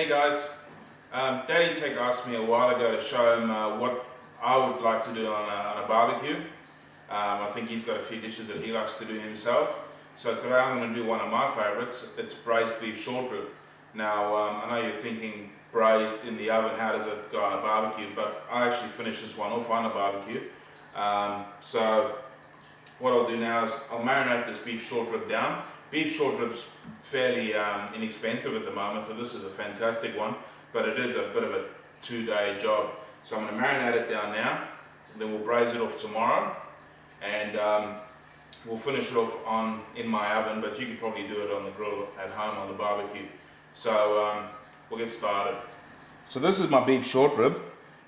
Hey guys, Daddy Tech asked me a while ago to show him what I would like to do on a barbecue. I think he's got a few dishes that he likes to do himself. So today I'm going to do one of my favourites. It's braised beef shortrib. Now I know you're thinking braised in the oven, how does it go on a barbecue? But I actually finished this one off on a barbecue. So what I'll do now is I'll marinate this beef shortrib down. Beef shortrib's fairly inexpensive at the moment, so this is a fantastic one, but it is a bit of a 2-day job. So I'm going to marinate it down now, then we'll braise it off tomorrow, and we'll finish it off in my oven, but you could probably do it on the grill at home on the barbecue. So we'll get started. So this is my beef shortrib.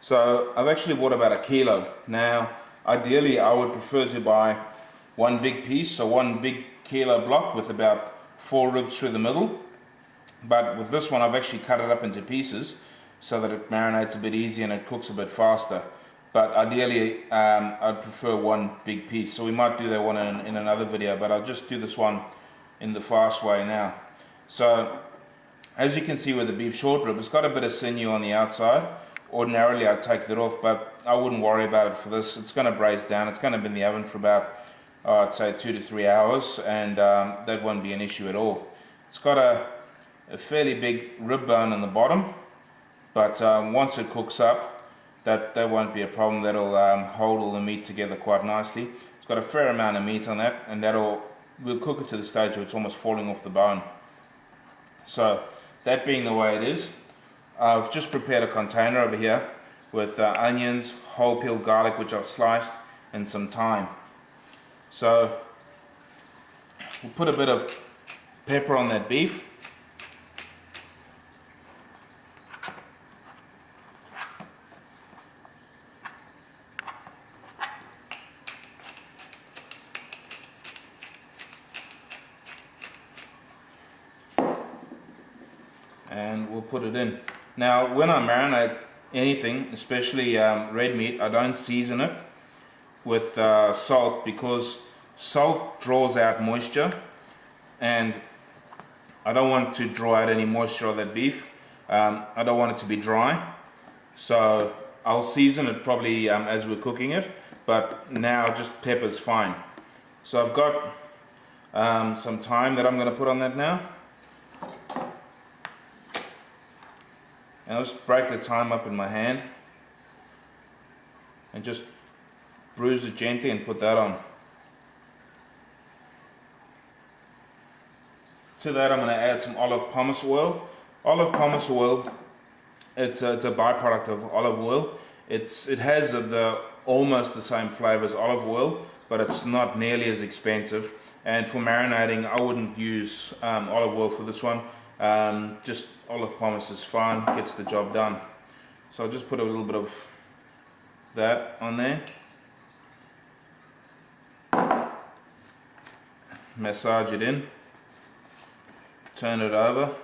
So I've actually bought about 1 kilo. Now ideally I would prefer to buy one big piece, so 1 big kilo block with about 4 ribs through the middle. But with this one I've actually cut it up into pieces so that it marinates a bit easier and it cooks a bit faster. But ideally I'd prefer 1 big piece, so we might do that one in another video, but I'll just do this one in the fast way now. So as you can see with the beef shortrib, it's got a bit of sinew on the outside. Ordinarily I'd take that off, but I wouldn't worry about it for this. It's going to braise down. It's going to be in the oven for about I'd say 2 to 3 hours, and that won't be an issue at all. It's got a fairly big rib bone in the bottom, but once it cooks up, that won't be a problem. That'll hold all the meat together quite nicely. It's got a fair amount of meat on that, and we'll cook it to the stage where it's almost falling off the bone. So that being the way it is, I've just prepared a container over here with onions, whole peeled garlic which I've sliced, and some thyme. So we'll put a bit of pepper on that beef. And we'll put it in. Now when I marinate anything, especially red meat, I don't season it with salt, because salt draws out moisture and I don't want to draw out any moisture of that beef. I don't want it to be dry, so I'll season it probably as we're cooking it, but now just pepper's fine. So I've got some thyme that I'm going to put on that now, and I'll just break the thyme up in my hand and just bruise it gently and put that on. To that I'm going to add some olive pomace oil. Olive pomace oil, it's a byproduct of olive oil. It has almost the same flavor as olive oil, but it's not nearly as expensive. And for marinating I wouldn't use olive oil for this one. Just olive pomace is fine, gets the job done. So I'll just put a little bit of that on there. Massage it in, turn it over.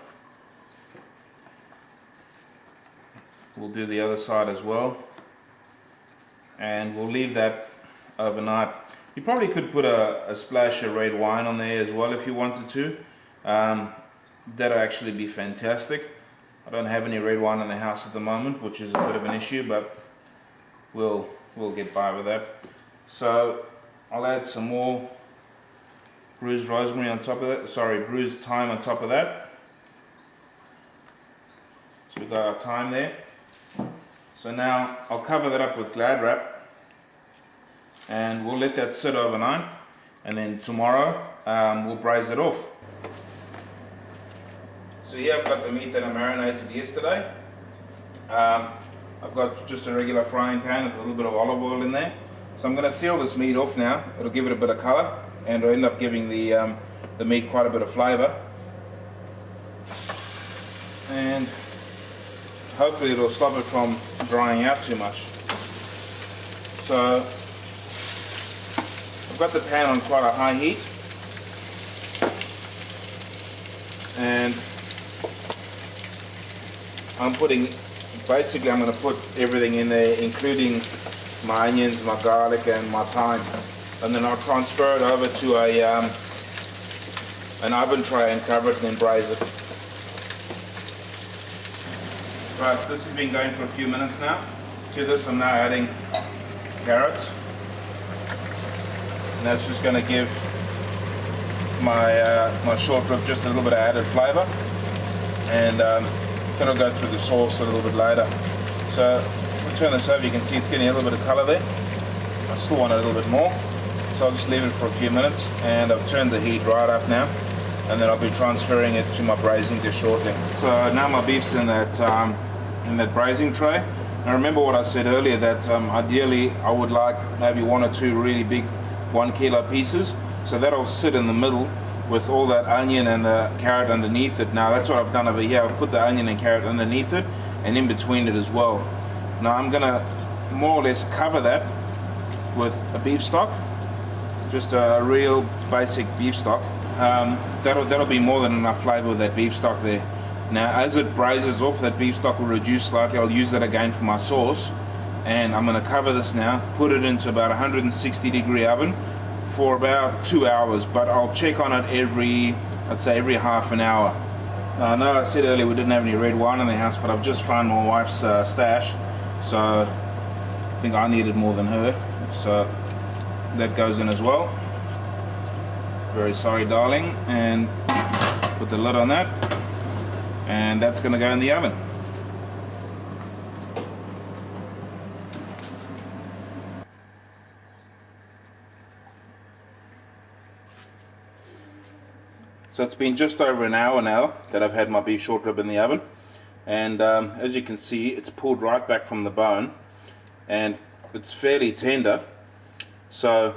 We'll do the other side as well, and we'll leave that overnight. You probably could put a splash of red wine on there as well if you wanted to. That'll actually be fantastic. I don't have any red wine in the house at the moment, which is a bit of an issue, but we'll get by with that. So I'll add some more bruised rosemary on top of that, bruised thyme on top of that. So we've got our thyme there. So now I'll cover that up with Glad wrap, and we'll let that sit overnight, and then tomorrow we'll braise it off. So here I've got the meat that I marinated yesterday. I've got just a regular frying pan with a little bit of olive oil in there. So I'm going to seal this meat off now. It'll give it a bit of colour, and it'll end up giving the meat quite a bit of flavour, and hopefully it'll stop it from drying out too much. So I've got the pan on quite a high heat, and I'm going to put everything in there, including my onions, my garlic and my thyme, and then I'll transfer it over to an oven tray and cover it and then braise it. Right, this has been going for a few minutes now. To this I'm now adding carrots. And that's just going to give my short rib just a little bit of added flavour. And that'll go through the sauce a little bit later. So if we turn this over, you can see it's getting a little bit of colour there. I still want a little bit more. So I'll just leave it for a few minutes, and I've turned the heat right up now, and then I'll be transferring it to my braising dish shortly. So now my beef's in that braising tray. Now remember what I said earlier, that ideally I would like maybe 1 or 2 really big 1 kilo pieces, so that'll sit in the middle with all that onion and the carrot underneath it. Now that's what I've done over here. I've put the onion and carrot underneath it and in between it as well. Now I'm gonna more or less cover that with a beef stock, just a real basic beef stock. That'll be more than enough flavor with that beef stock there. Now as it braises off, that beef stock will reduce slightly. I'll use that again for my sauce, and I'm going to cover this now, put it into about 160-degree oven for about 2 hours, but I'll check on it I'd say every half an hour. I know I said earlier we didn't have any red wine in the house, but I've just found my wife's stash, so I think I needed more than her, so that goes in as well. Very sorry, darling. And put the lid on that, and that's going to go in the oven. So it's been just over an hour now that I've had my beef short rib in the oven, and as you can see, it's pulled right back from the bone and it's fairly tender. So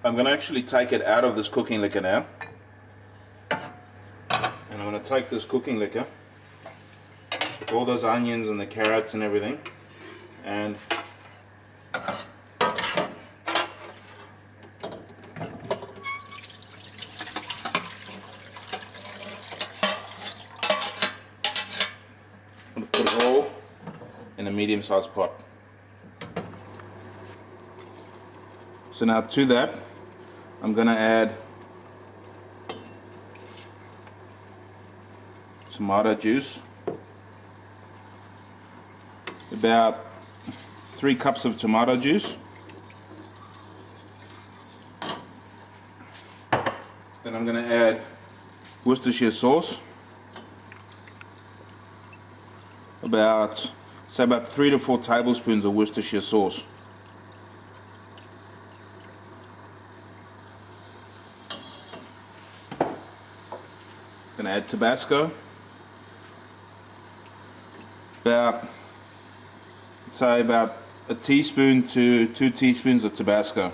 I'm going to actually take it out of this cooking liquor now, and I'm going to take this cooking liquor with all those onions and the carrots and everything, and I'm going to put it all in a medium-sized pot. So now to that, I'm going to add tomato juice, about 3 cups of tomato juice. Then I'm going to add Worcestershire sauce, about 3 to 4 tablespoons of Worcestershire sauce. Going to add Tabasco, about a teaspoon to 2 teaspoons of Tabasco.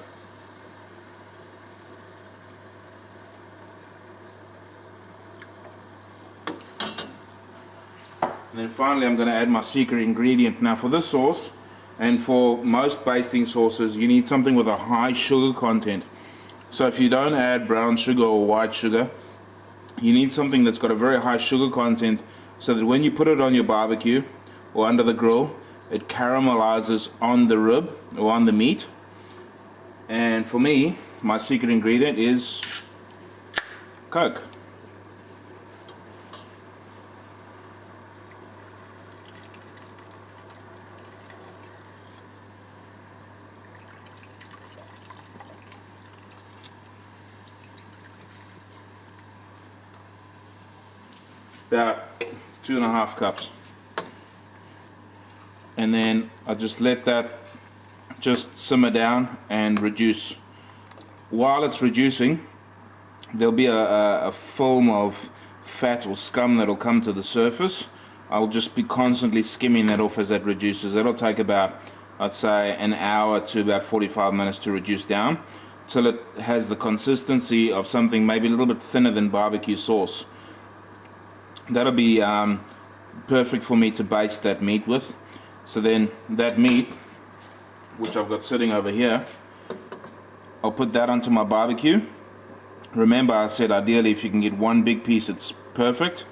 And then finally I'm going to add my secret ingredient. Now for this sauce, and for most basting sauces, you need something with a high sugar content. So if you don't add brown sugar or white sugar, you need something that's got a very high sugar content, so that when you put it on your barbecue or under the grill, it caramelizes on the rib or on the meat. And for me, my secret ingredient is Coke. About 2.5 cups, and then I just let that just simmer down and reduce. While it's reducing, there'll be a film of fat or scum that'll come to the surface. I'll just be constantly skimming that off as that reduces. It'll take about, I'd say, an hour to about 45 minutes to reduce down, till it has the consistency of something maybe a little bit thinner than barbecue sauce. That'll be perfect for me to baste that meat with. So then that meat, which I've got sitting over here, I'll put that onto my barbecue. Remember, I said ideally if you can get 1 big piece, it's perfect.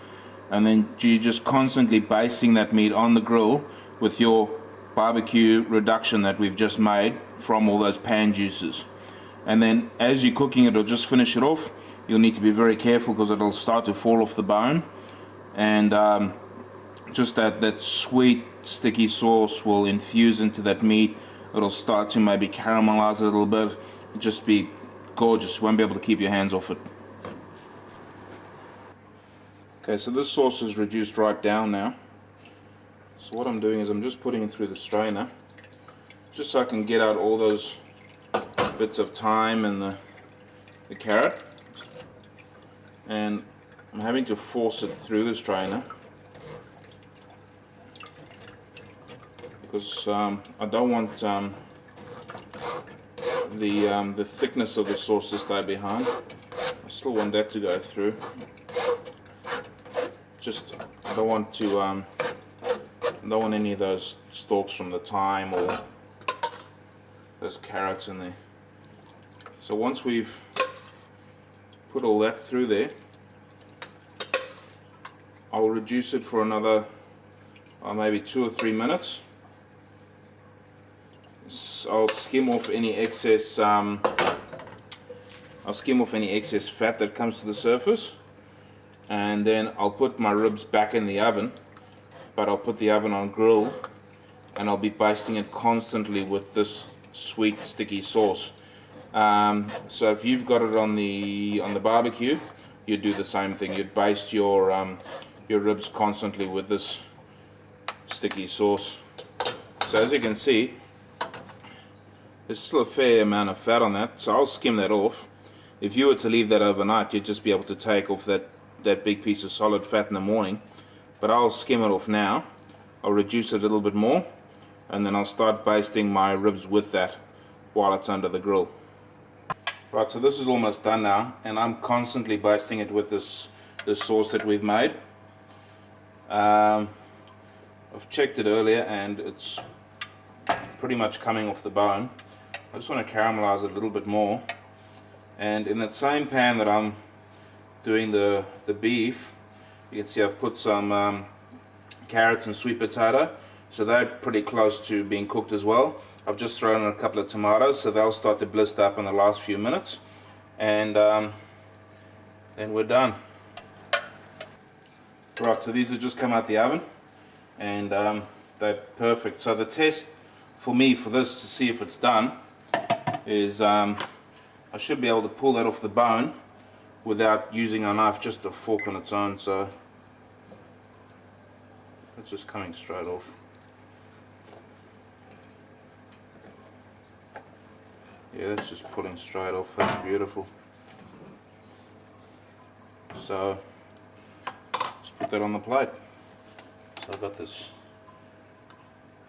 And then you're just constantly basting that meat on the grill with your barbecue reduction that we've just made from all those pan juices. And then as you're cooking it, it'll just finish it off. You'll need to be very careful because it'll start to fall off the bone. And just that sweet sticky sauce will infuse into that meat. It'll start to maybe caramelize it a little bit. It'll just be gorgeous. You won't be able to keep your hands off it. Okay, so this sauce is reduced right down now. So what I'm doing is I'm just putting it through the strainer, just so I can get out all those bits of thyme and the carrot. And I'm having to force it through the strainer because I don't want the thickness of the sauce to stay behind. I still want that to go through. Just I don't want any of those stalks from the thyme or those carrots in there. So once we've put all that through there, I'll reduce it for another maybe 2 or 3 minutes. I'll skim off any excess fat that comes to the surface, and then I'll put my ribs back in the oven, but I'll put the oven on grill, and I'll be basting it constantly with this sweet sticky sauce. So if you've got it on the barbecue, you'd do the same thing. You'd baste your ribs constantly with this sticky sauce. So as you can see, there's still a fair amount of fat on that, so I'll skim that off. If you were to leave that overnight, you'd just be able to take off that big piece of solid fat in the morning. But I'll skim it off now. I'll reduce it a little bit more, and then I'll start basting my ribs with that while it's under the grill. Right, so this is almost done now, and I'm constantly basting it with this sauce that we've made. I've checked it earlier and it's pretty much coming off the bone. I just want to caramelize it a little bit more, and in that same pan that I'm doing the beef, you can see I've put some carrots and sweet potato, so they're pretty close to being cooked as well. I've just thrown in a couple of tomatoes, so they'll start to blister up in the last few minutes, and then we're done. Right, so these have just come out the oven, and they're perfect. So the test for me for this to see if it's done is I should be able to pull that off the bone without using a knife, just a fork on its own. So it's just coming straight off. Yeah, that's just pulling straight off. That's beautiful. So just put that on the plate. So I've got this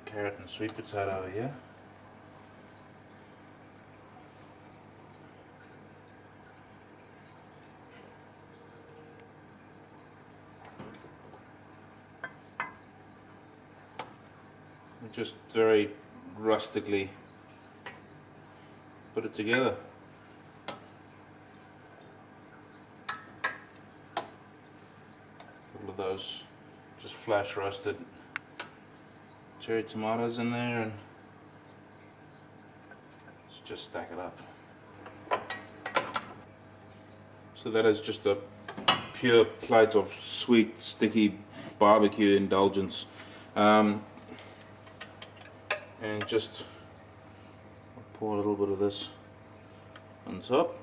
carrot and sweet potato over here. Just very rustically put it together. All of those just flash roasted cherry tomatoes in there, and let's just stack it up. So that is just a pure plate of sweet sticky barbecue indulgence. And just pour a little bit of this on top.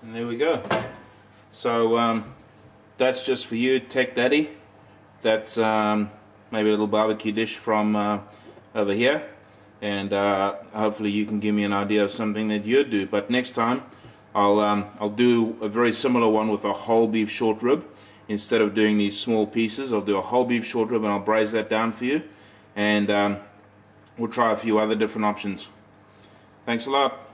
And there we go. So that's just for you, Tech Daddy. That's maybe a little barbecue dish from over here. And hopefully you can give me an idea of something that you'd do. But next time I'll do a very similar one with a whole beef short rib. Instead of doing these small pieces, I'll do a whole beef short rib and I'll braise that down for you, and we'll try a few other different options. Thanks a lot.